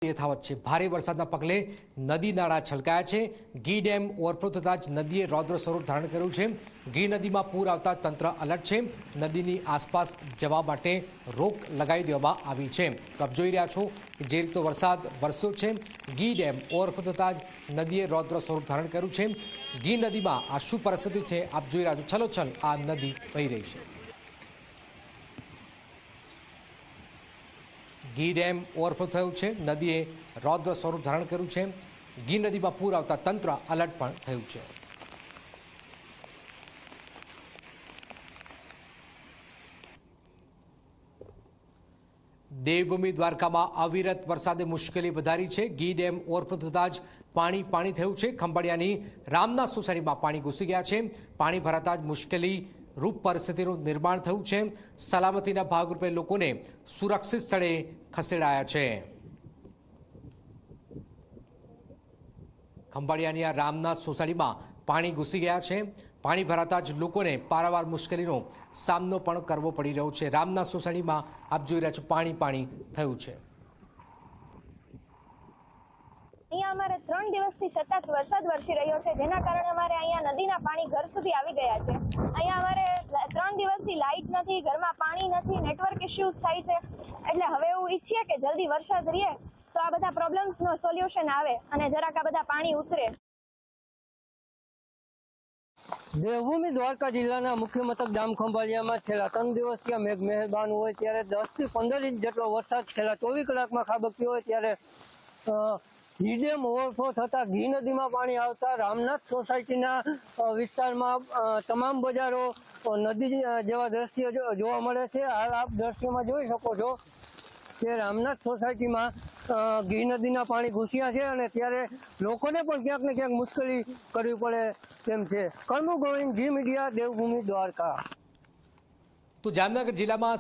યથાવત છે। ભારે વરસાદના પગલે નદી નાળા છલકાયા છે। ગી ડેમ ઓવરફ્લો થતાં જ નદીએ રૌદ્ર સ્વરૂપ ધારણ કર્યું છે। ગી નદીમાં પૂર આવતા તંત્ર એલર્ટ છે। નદીની આસપાસ જવા માટે રોક લગાવી દેવામાં આવી છે। તો આપ જોઈ રહ્યા છો કે જે રીતે વરસાદ વરસ્યો છે। ગી ડેમ ઓવરફ્લો થતાં જ નદીએ રૌદ્ર સ્વરૂપ ધારણ કર્યું છે। ગી નદીમાં આ શું પરિસ્થિતિ છે આપ જોઈ રહ્યા છો। છલોછલ આ નદી વહી રહી છે। ગી ડેમ ઓવરફ્લો થયું છે। નદીએ રૌદ્ર સ્વરૂપ ધારણ કર્યું છે। ગી નદીમાં પૂર આવતા તંત્ર એલર્ટ પણ થયું છે। દેવભૂમિ દ્વારકામાં અવિરત વરસાદે મુશ્કેલી વધારી છે। ગી ડેમ ઓવરફ્લો થતાં જ પાણી થયું છે। ખંભાળિયાની રામનાથ સોસાયટીમાં પાણી ઘૂસી ગયા છે। પાણી ભરાતા જ મુશ્કેલી રૂપ પરિસ્થિતિનું નિર્માણ થયું છે। સલામતીના ભાગરૂપે લોકોને સુરક્ષિત સ્થળે ખસેડાયા છે। ખંભાળિયાની આ રામનાથ સોસાયટીમાં પાણી ઘૂસી ગયા છે। પાણી ભરાતા જ લોકોને પારાવાર મુશ્કેલીનો સામનો પણ કરવો પડી રહ્યો છે। રામનાથ સોસાયટીમાં આપ જોઈ રહ્યા છો પાણી થયું છે। અહીંયા અમારે 3 દિવસથી સતત વરસાદ વરસી રહ્યો છે, જેના કારણે અમારે અહીંયા નદીના પાણી ઘર સુધી આવી ગયા છે। અહીંયા અમારે 3 દિવસથી લાઇટ નથી, ઘરમાં પાણી નથી, નેટવર્ક ઇશ્યુઝ થાય છે। એટલે હવે એવું ઈચ્છીએ કે જલ્દી વરસાદ રહે તો આ બધા પ્રોબ્લેમ્સનો સોલ્યુશન આવે અને જરાક આ બધા પાણી ઉતરે। દેવભૂમિ દ્વારકા જિલ્લાના મુખ્ય મથક ગામ ખંભાળિયામાં છેલ્લા 3 દિવસથી મેઘ મહેરબાન હોય ત્યારે 10 થી 15 ઇંચ જેટલો વરસાદ છેલ્લા 24 કલાકમાં ખાબક્યો હોય ત્યારે ગી ડેમ ઓવરફ્લો થતા ગી નદીમાં પાણી આવતા રામનાથ સોસાયટીના વિસ્તારમાં તમામ બજારો નદી જેવા દ્રશ્ય જોવા મળે છે। હાલ આપ દ્રશ્યમાં જોઈ શકો છો કે રામનાથ સોસાયટીમાં ગી નદીના પાણી ઘૂસ્યા છે અને ત્યારે લોકોને પણ ક્યાંક ને ક્યાંક મુશ્કેલી કરવી પડે તેમ છે। કર્મુ ગોવિંદ, જી મીડિયા, દેવભૂમિ દ્વારકા। તો જામનગર જિલ્લામાં